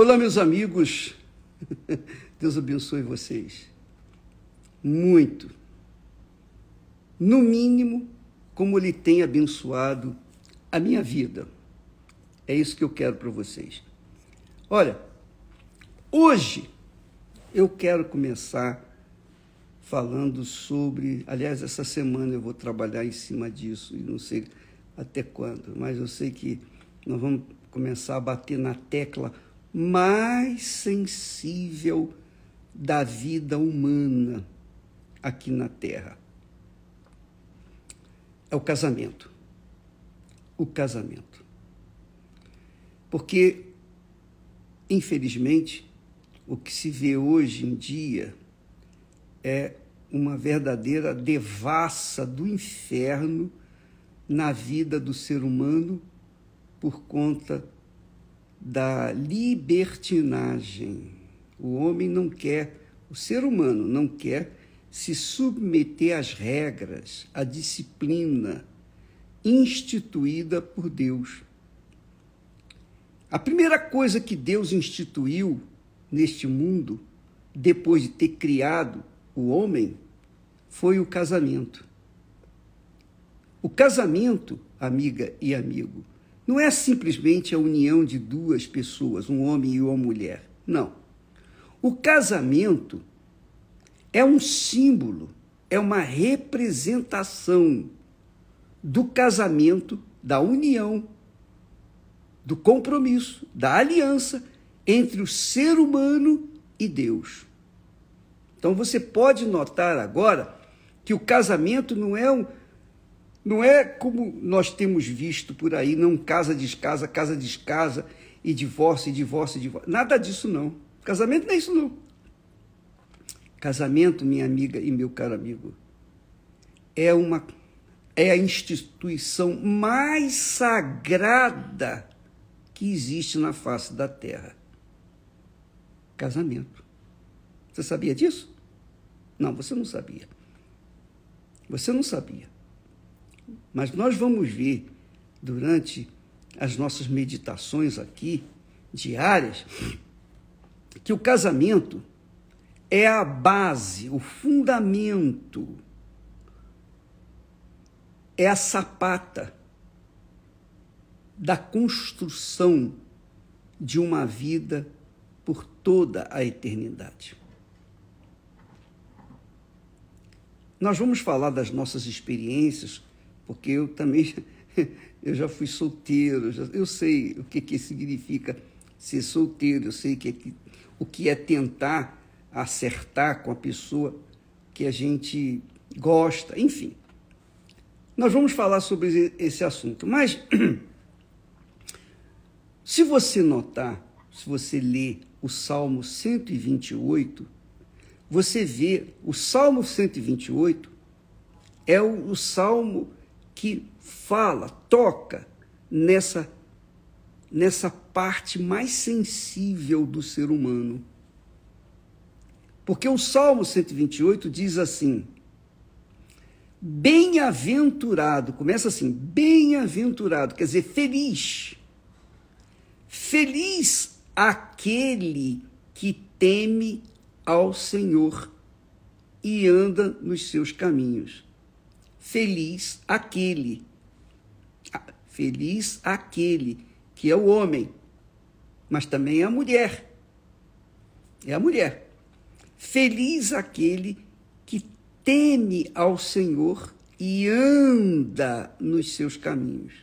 Olá, meus amigos. Deus abençoe vocês. Muito. No mínimo, como Ele tem abençoado a minha vida. É isso que eu quero para vocês. Olha, hoje eu quero começar falando sobre... Aliás, essa semana eu vou trabalhar em cima disso, e não sei até quando, mas eu sei que nós vamos começar a bater na tecla mais sensível da vida humana aqui na Terra. É o casamento. O casamento. Porque, infelizmente, o que se vê hoje em dia é uma verdadeira devassa do inferno na vida do ser humano por conta da libertinagem. O homem não quer, o ser humano não quer se submeter às regras, à disciplina instituída por Deus. A primeira coisa que Deus instituiu neste mundo, depois de ter criado o homem, foi o casamento. O casamento, amiga e amigo, não é simplesmente a união de duas pessoas, um homem e uma mulher. Não. O casamento é um símbolo, é uma representação do casamento, da união, do compromisso, da aliança entre o ser humano e Deus. Então você pode notar agora que o casamento não é como nós temos visto por aí, não casa, descasa, casa, descasa, e divórcio, e divórcio, e divórcio. Nada disso não. Casamento não é isso não. Casamento, minha amiga e meu caro amigo, é a instituição mais sagrada que existe na face da Terra. Casamento. Você sabia disso? Não, você não sabia. Você não sabia. Mas nós vamos ver, durante as nossas meditações aqui, diárias, que o casamento é a base, o fundamento, é a sapata da construção de uma vida por toda a eternidade. Nós vamos falar das nossas experiências, porque eu também eu já fui solteiro, eu sei o que significa ser solteiro, eu sei o que é tentar acertar com a pessoa que a gente gosta, enfim. Nós vamos falar sobre esse assunto, mas se você notar, se você ler o Salmo 128, você vê o Salmo 128 é o salmo que fala, toca nessa parte mais sensível do ser humano. Porque o Salmo 128 diz assim: bem-aventurado, começa assim, bem-aventurado, quer dizer, feliz. Feliz aquele que teme ao Senhor e anda nos seus caminhos. Feliz aquele que é o homem, mas também é a mulher. É a mulher. Feliz aquele que teme ao Senhor e anda nos seus caminhos.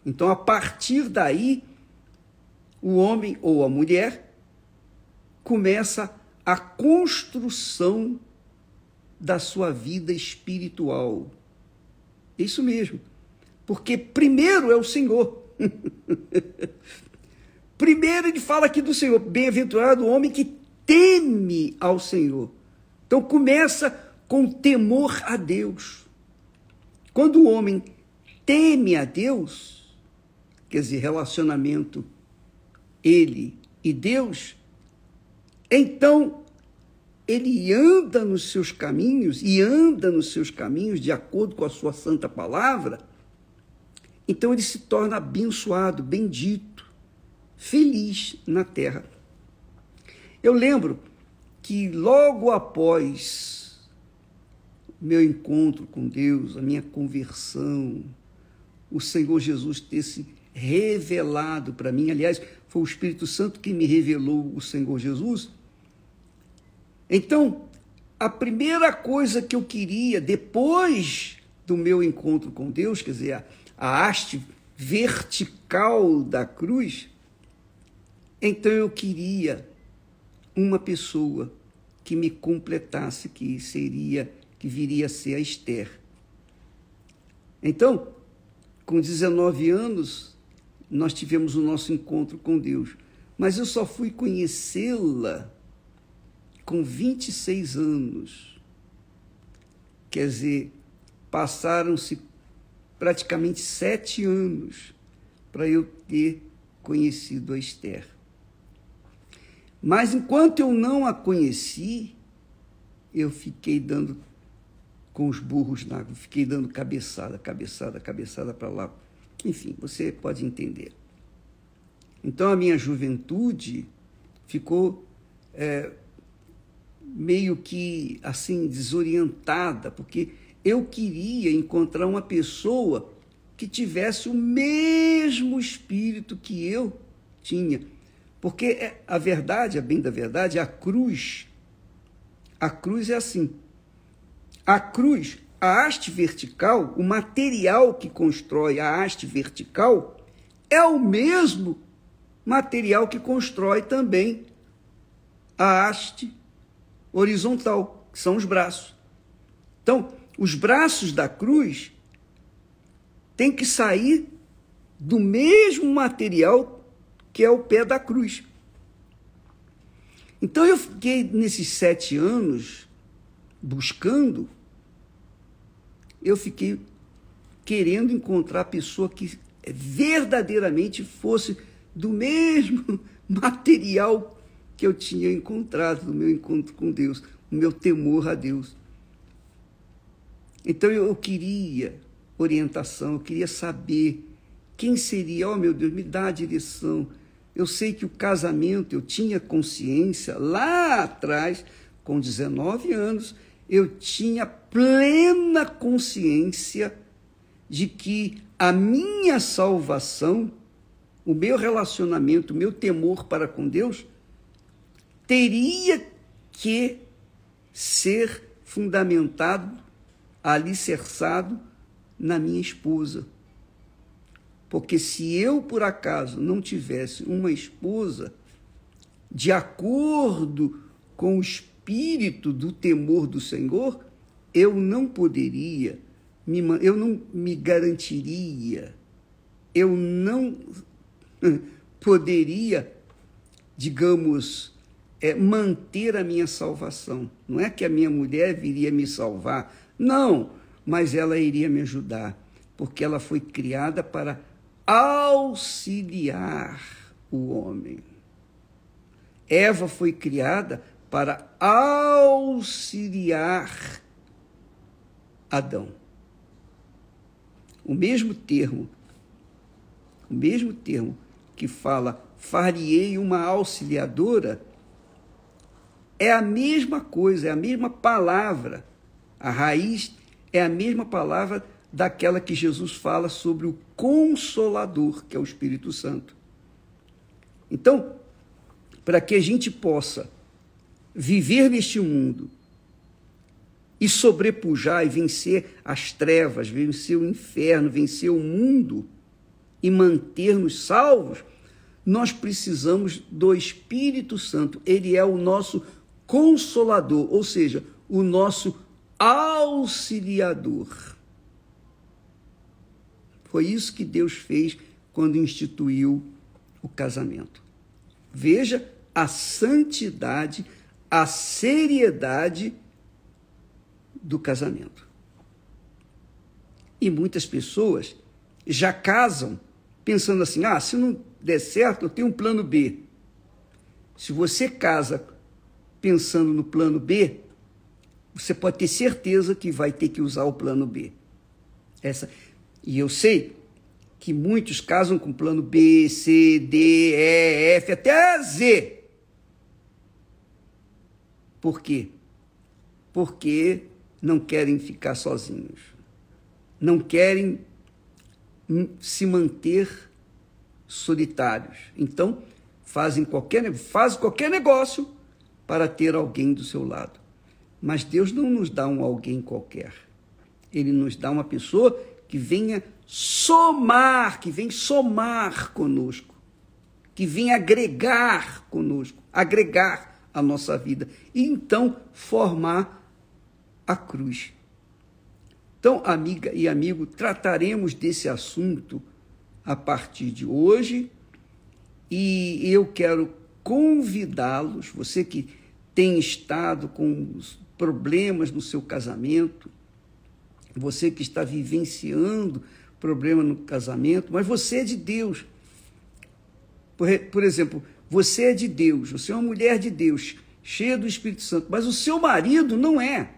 Então, a partir daí, o homem ou a mulher começa a construção da sua vida espiritual. Isso mesmo. Porque primeiro é o Senhor. Primeiro ele fala aqui do Senhor. Bem-aventurado o homem que teme ao Senhor. Então começa com temor a Deus. Quando o homem teme a Deus, quer dizer, relacionamento ele e Deus, então ele anda nos seus caminhos, e anda nos seus caminhos de acordo com a sua santa palavra, então ele se torna abençoado, bendito. feliz na terra. Eu lembro que logo após meu encontro com Deus, a minha conversão, o Senhor Jesus ter se revelado para mim, aliás, foi o Espírito Santo que me revelou o Senhor Jesus. Então, a primeira coisa que eu queria, depois do meu encontro com Deus, quer dizer, a haste vertical da cruz, então eu queria uma pessoa que me completasse, que viria a ser a Esther. Então, com 19 anos, nós tivemos o nosso encontro com Deus, mas eu só fui conhecê-la com 26 anos. Quer dizer, passaram-se praticamente 7 anos para eu ter conhecido a Esther. Mas enquanto eu não a conheci, eu fiquei dando com os burros na água, fiquei dando cabeçada para lá. Enfim, você pode entender. Então a minha juventude ficou meio que assim desorientada, porque eu queria encontrar uma pessoa que tivesse o mesmo espírito que eu tinha. Porque a verdade, a bem da verdade, a cruz é assim. A cruz, a haste vertical, o material que constrói a haste vertical é o mesmo material que constrói também a haste horizontal, que são os braços. Então, os braços da cruz têm que sair do mesmo material que é o pé da cruz. Então, eu fiquei nesses 7 anos buscando, eu fiquei querendo encontrar a pessoa que verdadeiramente fosse do mesmo material que eu tinha encontrado no meu encontro com Deus, o meu temor a Deus. Então eu queria orientação, eu queria saber quem seria. Oh, meu Deus, me dá a direção. Eu sei que o casamento, eu tinha consciência lá atrás, com 19 anos, eu tinha plena consciência de que a minha salvação, o meu relacionamento, o meu temor para com Deus, teria que ser fundamentado, alicerçado na minha esposa. Porque se eu, por acaso, não tivesse uma esposa de acordo com o espírito do temor do Senhor, eu não poderia, eu não me garantiria, eu não poderia, digamos, manter a minha salvação. Não é que a minha mulher viria me salvar, não, mas ela iria me ajudar, porque ela foi criada para auxiliar o homem. Eva foi criada para auxiliar Adão. O mesmo termo que fala far-lhe-ei uma auxiliadora, é a mesma coisa, é a mesma palavra. A raiz é a mesma palavra daquela que Jesus fala sobre o Consolador, que é o Espírito Santo. Então, para que a gente possa viver neste mundo e sobrepujar e vencer as trevas, vencer o inferno, vencer o mundo e manter-nos salvos, nós precisamos do Espírito Santo. Ele é o nosso Consolador, ou seja, o nosso auxiliador. Foi isso que Deus fez quando instituiu o casamento. Veja a santidade, a seriedade do casamento. E muitas pessoas já casam pensando assim, se não der certo, eu tenho um plano B. Se você casa pensando no plano B, você pode ter certeza que vai ter que usar o plano B. E eu sei que muitos casam com plano B, C, D, E, F, até Z. Por quê? Porque não querem ficar sozinhos. Não querem se manter solitários. Então, fazem qualquer negócio para ter alguém do seu lado. Mas Deus não nos dá um alguém qualquer. Ele nos dá uma pessoa que venha somar, que vem somar conosco, que vem agregar conosco, agregar a nossa vida e então formar a cruz. Então, amiga e amigo, trataremos desse assunto a partir de hoje e eu quero convidá-los, você que tem estado com problemas no seu casamento, você que está vivenciando problema no casamento, mas você é de Deus. Por exemplo, você é de Deus, você é uma mulher de Deus, cheia do Espírito Santo, mas o seu marido não é.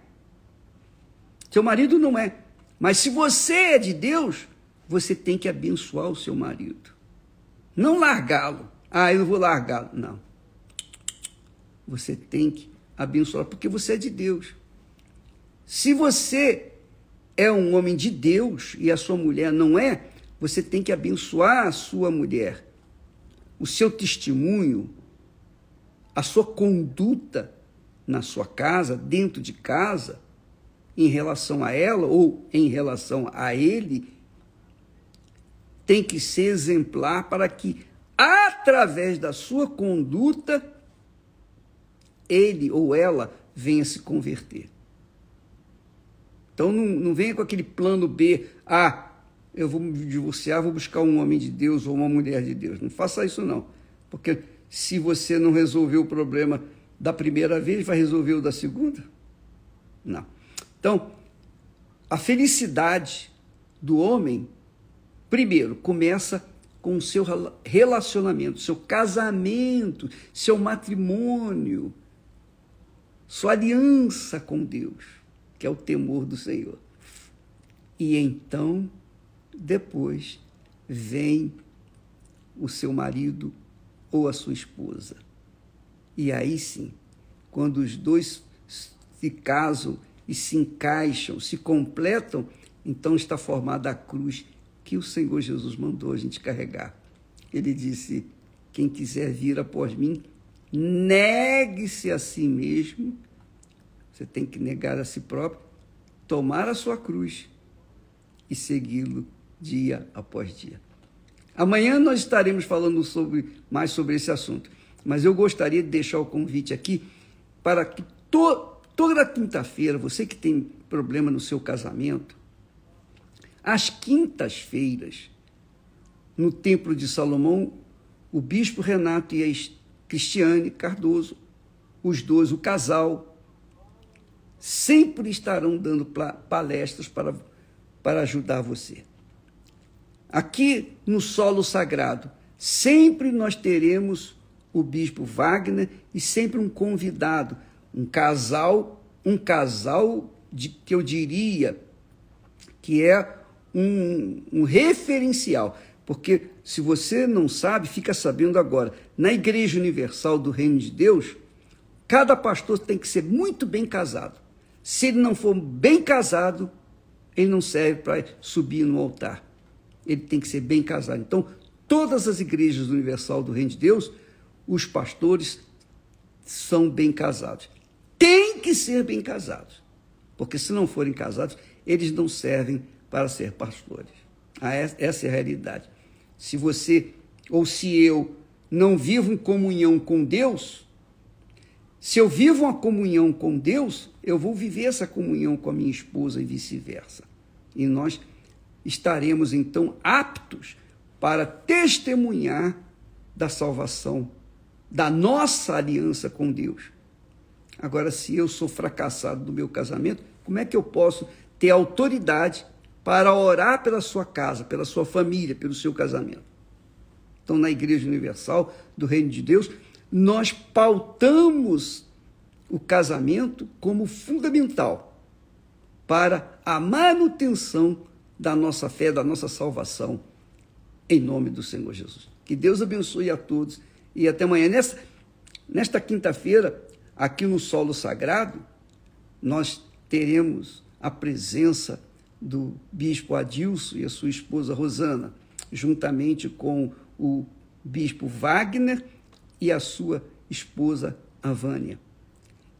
Seu marido não é. Mas se você é de Deus, você tem que abençoar o seu marido. Não largá-lo. Ah, eu não vou largá-lo. Não. Você tem que abençoá-lo, porque você é de Deus. Se você é um homem de Deus e a sua mulher não é, você tem que abençoar a sua mulher. O seu testemunho, a sua conduta na sua casa, dentro de casa, em relação a ela ou em relação a ele, tem que ser exemplar para que, através da sua conduta, ele ou ela venha se converter. Então, não venha com aquele plano B, eu vou me divorciar, vou buscar um homem de Deus ou uma mulher de Deus. Não faça isso, não. Porque se você não resolver o problema da primeira vez, vai resolver o da segunda? Não. Então, a felicidade do homem, primeiro, começa com o seu relacionamento, seu casamento, seu matrimônio, sua aliança com Deus, que é o temor do Senhor. E então, depois, vem o seu marido ou a sua esposa. E aí sim, quando os dois se casam e se encaixam, se completam, então está formada a cruz que o Senhor Jesus mandou a gente carregar. Ele disse, quem quiser vir após mim, negue-se a si mesmo. Você tem que negar a si próprio, tomar a sua cruz e segui-lo dia após dia. Amanhã nós estaremos falando mais sobre esse assunto, mas eu gostaria de deixar o convite aqui para que toda quinta-feira, você que tem problema no seu casamento, às quintas-feiras, no Templo de Salomão, o bispo Renato e a Cristiane Cardoso, os dois, o casal, sempre estarão dando palestras para ajudar você. Aqui no Solo Sagrado, sempre nós teremos o bispo Wagner e sempre um convidado, um casal que eu diria que é um referencial, porque se você não sabe, fica sabendo agora, na Igreja Universal do Reino de Deus, cada pastor tem que ser muito bem casado. Se ele não for bem casado, ele não serve para subir no altar. Ele tem que ser bem casado. Então, todas as igrejas universal do Reino de Deus, os pastores são bem casados. Tem que ser bem casados, porque se não forem casados, eles não servem para ser pastores. Essa é a realidade. Se você ou se eu não vivo em comunhão com Deus, se eu vivo uma comunhão com Deus, eu vou viver essa comunhão com a minha esposa e vice-versa. E nós estaremos, então, aptos para testemunhar da salvação, da nossa aliança com Deus. Agora, se eu sou fracassado no meu casamento, como é que eu posso ter autoridade para orar pela sua casa, pela sua família, pelo seu casamento? Então, na Igreja Universal do Reino de Deus, nós pautamos o casamento como fundamental para a manutenção da nossa fé, da nossa salvação em nome do Senhor Jesus. Que Deus abençoe a todos e até amanhã. Nesta quinta-feira, aqui no Solo Sagrado, nós teremos a presença do bispo Adilson e a sua esposa Rosana, juntamente com o bispo Wagner e a sua esposa Avânia.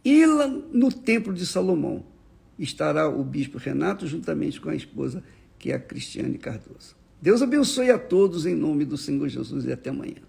E lá no Templo de Salomão estará o bispo Renato, juntamente com a esposa, que é a Cristiane Cardoso. Deus abençoe a todos em nome do Senhor Jesus e até amanhã.